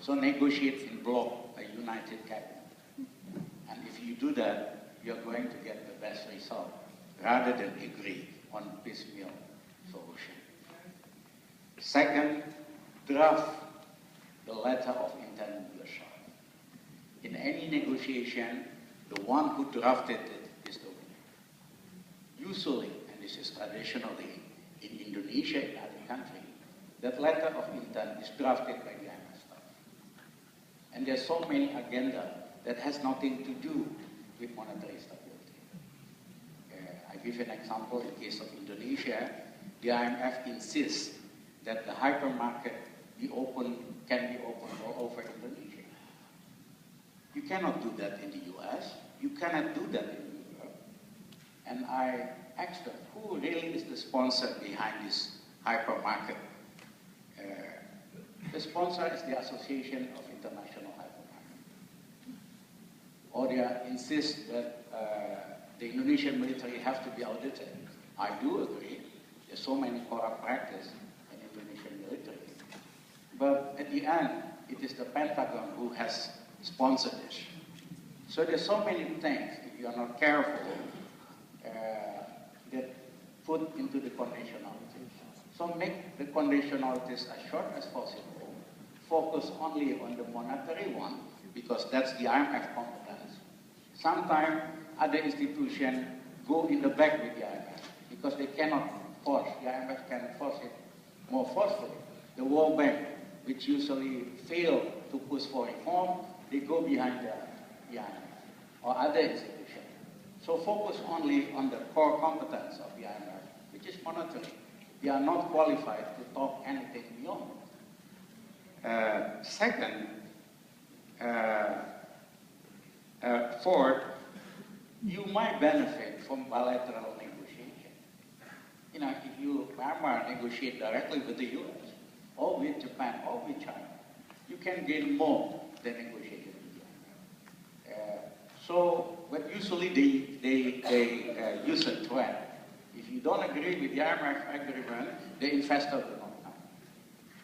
So negotiate in bloc, a united cabinet. And if you do that, you're going to get the best result, rather than agree on piecemeal solution. Second, draft the letter of intent yourself. In any negotiation, the one who drafted it is the winner. Usually, and this is traditionally in Indonesia and other countries, that letter of intent is drafted by the IMF staff. And there's so many agenda that has nothing to do with monetary stability. I give an example in case of Indonesia. The IMF insists that the hypermarket can be open all over Indonesia. You cannot do that in the US. You cannot do that in Europe. And I asked them, who really is the sponsor behind this hypermarket? The sponsor is the Association of International Hypermarket. Or they insist that the Indonesian military have to be audited. I do agree. There's so many corrupt practice in Indonesian military. But at the end, it is the Pentagon who has sponsored this. So there's so many things, if you are not careful, that put into the conditionalities. So make the conditionalities as short as possible. Focus only on the monetary one, because that's the IMF competence. Sometimes other institutions go in the back with the IMF, because they cannot force, the IMF can force it more forcefully. The World Bank, which usually fail to push for reform, they go behind the IMF or other institutions. So focus only on the core competence of the IMF, which is monetary. They are not qualified to talk anything beyond. Second, fourth, you might benefit from bilateral negotiation. You know, if you Myanmar negotiate directly with the US, or with Japan, or with China, you can gain more than negotiating with the IMF. But usually they use a threat. If you don't agree with the IMF agreement, the investor will not come.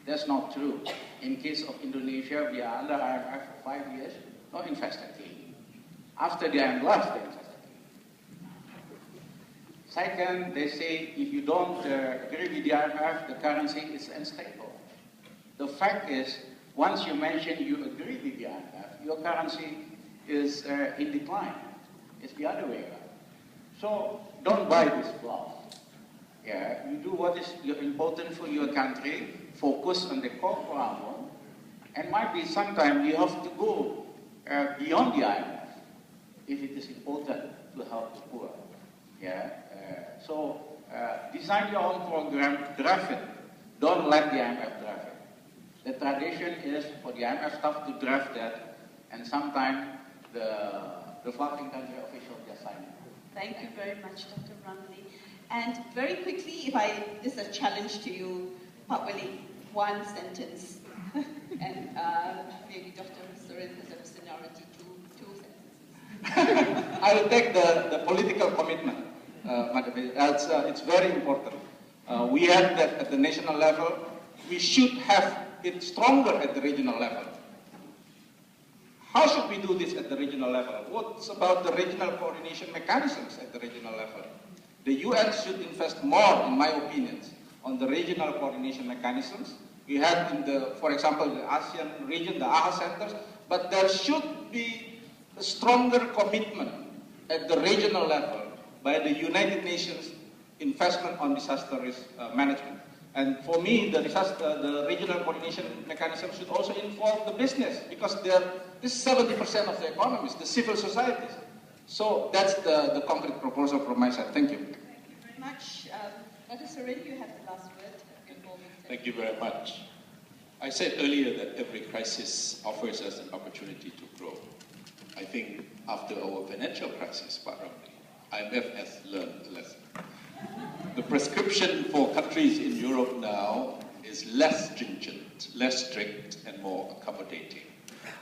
That's not true. In case of Indonesia, we are under IMF for 5 years, no investor came. After the IMF left, the investor came. Second, they say if you don't agree with the IMF, the currency is unstable. The fact is, once you mention you agree with the IMF, your currency is in decline. It's the other way around. So don't buy this bluff. Yeah, you do what is important for your country, focus on the core problem, and might be sometime you have to go beyond the IMF if it is important to help the poor. Yeah. Design your own program, draft it. Don't let the IMF draft it. The tradition is for the IMF staff to draft that, and sometimes the developing country officials just sign it. Thank you very much, Dr. Ramlee. And very quickly, this is a challenge to you, Pak Wali, one sentence. And maybe Dr. Soren has a seniority, two sentences. I will take the political commitment, Madam. It's very important. We have that at the national level. We should have it stronger at the regional level. How should we do this at the regional level? What's about the regional coordination mechanisms at the regional level? The UN should invest more, in my opinion, on the regional coordination mechanisms. We have for example, the ASEAN region, the AHA centers, but there should be a stronger commitment at the regional level by the United Nations investment on disaster risk management. And for me, the regional coordination mechanism should also involve the business, because this is 70% of the economies, the civil societies. So that's the concrete proposal from my side. Thank you. Thank you very much. Dr. Soren, you have the last word. Thank you very much. I said earlier that every crisis offers us an opportunity to grow. I think after our financial crisis, Pak Ramlee, IMF has learned a lesson. The prescription for countries in Europe now is less stringent, less strict, and more accommodating.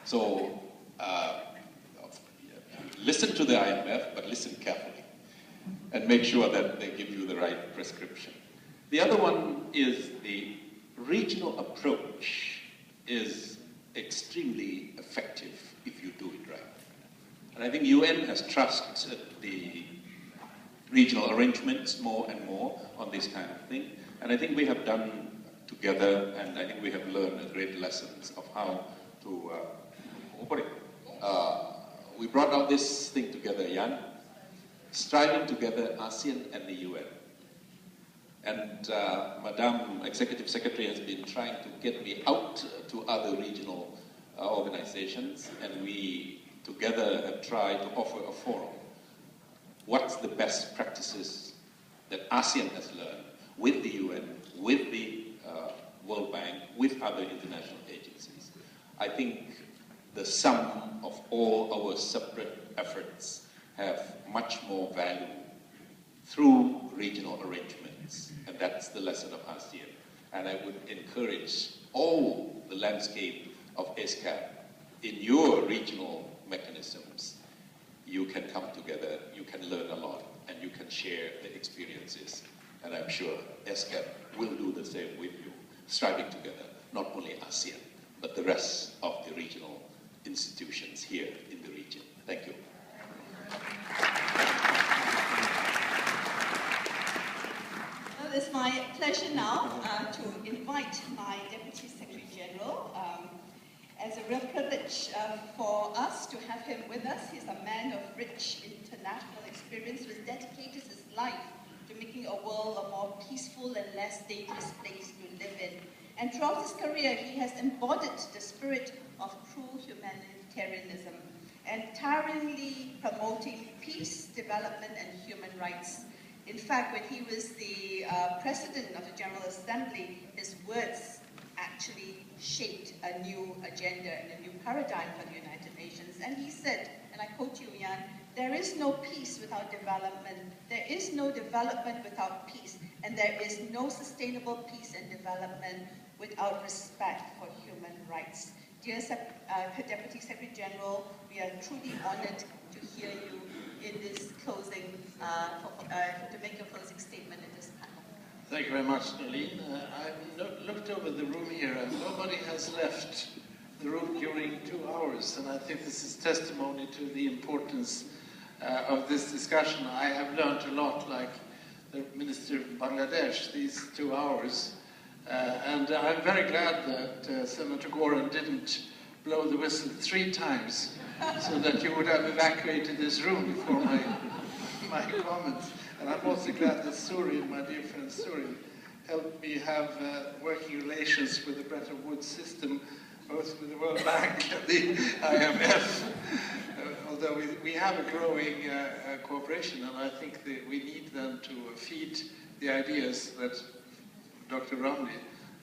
So listen to the IMF, but listen carefully, and make sure that they give you the right prescription. The other one is the regional approach is extremely effective if you do it right. And I think UN has trusted the regional arrangements more and more on this kind of thing. And I think we have done together, and I think we have learned great lessons of how to operate. We brought out this thing together, Jan, striving together, ASEAN and the UN. And Madam Executive Secretary has been trying to get me out to other regional organizations, and we together have tried to offer a forum. What's the best practices that ASEAN has learned with the UN, with the World Bank, with other international agencies? I think the sum of all our separate efforts have much more value through regional arrangements, and that's the lesson of ASEAN. And I would encourage all the landscape of ESCAP in your regional mechanisms. You can come together, you can learn a lot, and you can share the experiences. And I'm sure ESCAP will do the same with you, striving together, not only ASEAN, but the rest of the regional institutions here in the region. Thank you. Well, it's my pleasure now to invite my Deputy Secretary General. It's a real privilege for us to have him with us. He's a man of rich international experience who has dedicated his life to making a world a more peaceful and less dangerous place to live in. And throughout his career, he has embodied the spirit of true humanitarianism, entirely promoting peace, development, and human rights. In fact, when he was the President of the General Assembly, his words actually shaped a new agenda and a new paradigm for the United Nations. And he said, and I quote you, Jan, "There is no peace without development. There is no development without peace. And there is no sustainable peace and development without respect for human rights." Dear Deputy Secretary General, we are truly honored to hear you in this closing, to make your closing statement in this panel. Thank you very much, Noeleen. I looked over the room here, and nobody has left the room during 2 hours, and I think this is testimony to the importance of this discussion. I have learned a lot, like the Minister of Bangladesh, these 2 hours, and I'm very glad that Senator Goran didn't blow the whistle 3 times, so that you would have evacuated this room before my comments. And I'm also glad that Surin, my dear friend Surin, helped me have working relations with the Bretton Woods system, both with the World Bank and the IMF. Although we have a growing cooperation, and I think that we need then to feed the ideas that Dr. Romney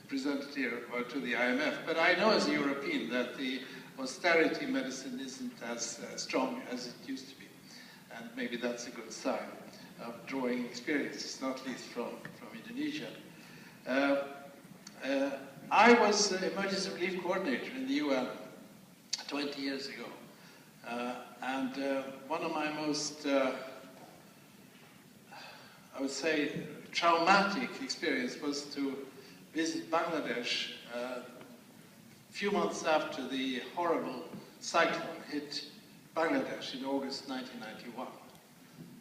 presented here to the IMF. But I know as a European that the austerity medicine isn't as strong as it used to be. And maybe that's a good sign of drawing experiences, not least from Indonesia. I was emergency relief coordinator in the UN 20 years ago. And one of my most, I would say, traumatic experience was to visit Bangladesh a few months after the horrible cyclone hit Bangladesh in August 1991,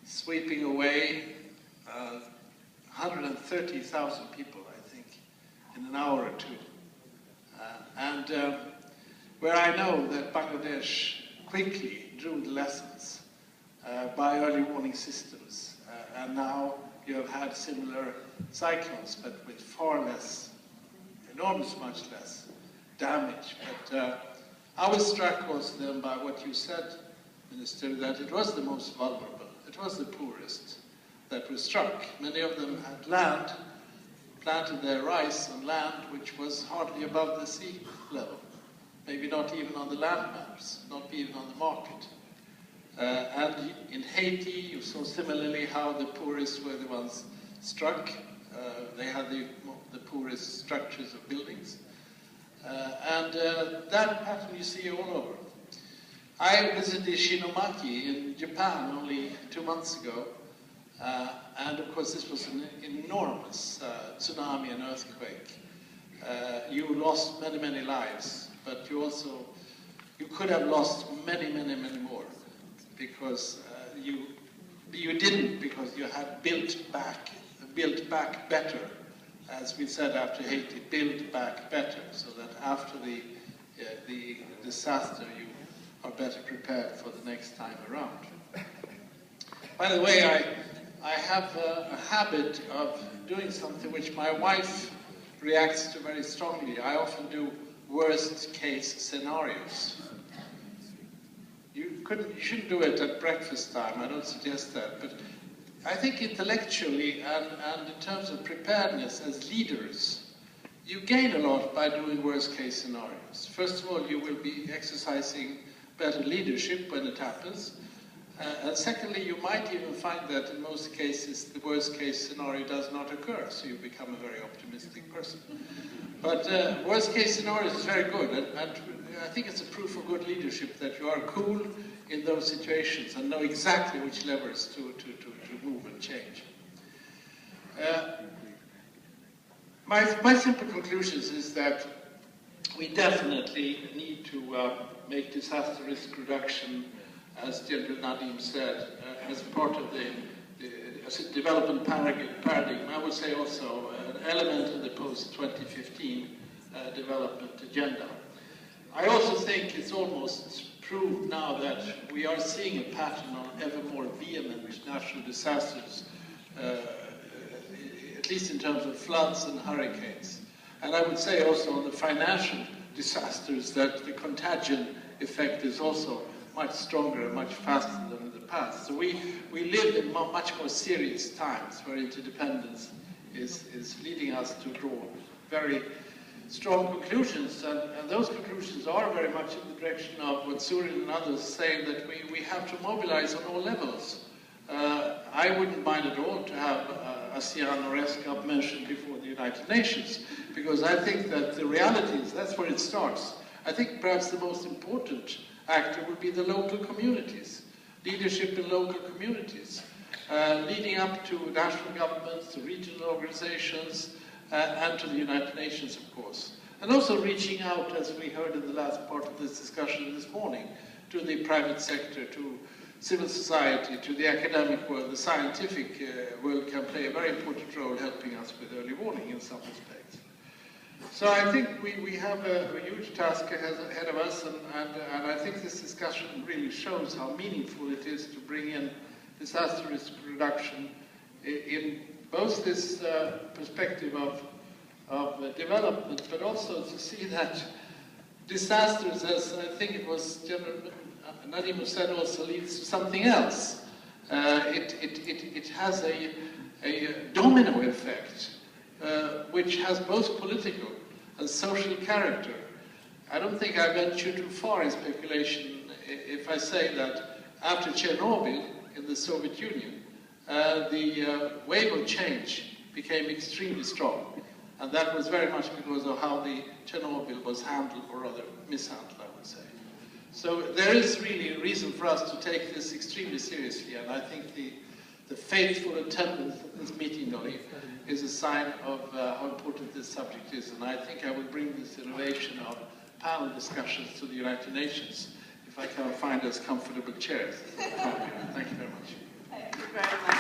sweeping away 130,000 people, I think, in an hour or two. And where I know that Bangladesh quickly drew the lessons by early warning systems. And now you have had similar cyclones, but with far less, enormous much less damage. But I was struck also then by what you said, Minister, that it was the most vulnerable. It was the poorest that were struck. Many of them had land, planted their rice on land which was hardly above the sea level. Maybe not even on the land maps, not even on the market. And in Haiti, you saw similarly how the poorest were the ones struck. They had the poorest structures of buildings. And that pattern you see all over. I visited Shinomaki in Japan only 2 months ago. And of course this was an enormous tsunami and earthquake. You lost many, many lives. but you could have lost many, many, many more, because you didn't, because you had built back better, as we said after Haiti, build back better, so that after the disaster you are better prepared for the next time around. By the way, I have a habit of doing something which my wife reacts to very strongly. I often do worst case scenarios. You shouldn't do it at breakfast time, I don't suggest that, but I think intellectually and in terms of preparedness as leaders, you gain a lot by doing worst case scenarios. First of all, you will be exercising better leadership when it happens. And secondly, you might even find that in most cases the worst case scenario does not occur, so you become a very optimistic person. But worst case scenarios is very good, and I think it's a proof of good leadership that you are cool in those situations and know exactly which levers to move and change. My simple conclusions is that we definitely need to make disaster risk reduction, as General Nadim said, as part of the development paradigm. I would say also an element of the post-2015 development agenda. I also think it's almost proved now that we are seeing a pattern of ever more vehement natural disasters, at least in terms of floods and hurricanes. And I would say also on the financial disasters that the contagion effect is also much stronger and much faster than in the past. So we live in much more serious times where interdependence is leading us to draw very strong conclusions, and those conclusions are very much in the direction of what Surin and others say, that we have to mobilize on all levels. I wouldn't mind at all to have ASEAN or ESCAP mentioned before the United Nations, because I think that the reality is that's where it starts. I think perhaps the most important actor would be the local communities, leadership in local communities, leading up to national governments, to regional organizations, and to the United Nations, of course. And also reaching out, as we heard in the last part of this discussion this morning, to the private sector, to civil society, to the academic world. The scientific world can play a very important role helping us with early warning in some respects. So I think we have a huge task ahead of us, and I think this discussion really shows how meaningful it is to bring in disaster risk reduction in both this perspective of development, but also to see that disasters, as I think it was General Nadim said, also leads to something else. It has a domino effect, which has both political and social character. I don't think I venture too far in speculation if I say that after Chernobyl in the Soviet Union, the wave of change became extremely strong. And that was very much because of how the Chernobyl was handled, or rather mishandled, I would say. So there is really a reason for us to take this extremely seriously, and I think the faithful attendance at this meeting, Dolly, is a sign of how important this subject is. And I think I will bring this innovation of panel discussions to the United Nations if I can find us comfortable chairs. Thank you very much. Thank you very much.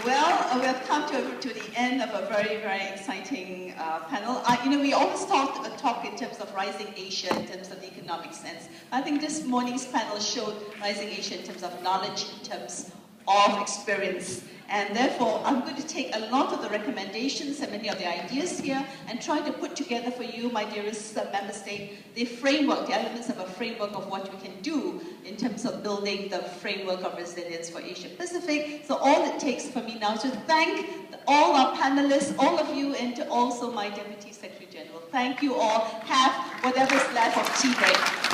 Well, we have come to the end of a very, very exciting panel. We always talk in terms of rising Asia, in terms of the economic sense. I think this morning's panel showed rising Asia in terms of knowledge, in terms of experience. And therefore, I'm going to take a lot of the recommendations and many of the ideas here and try to put together for you, my dearest member state, the framework, the elements of a framework of what we can do in terms of building the framework of resilience for Asia Pacific. So all it takes for me now is to thank all our panelists, all of you, and to also my Deputy Secretary General. Thank you all. Have whatever's left of tea break.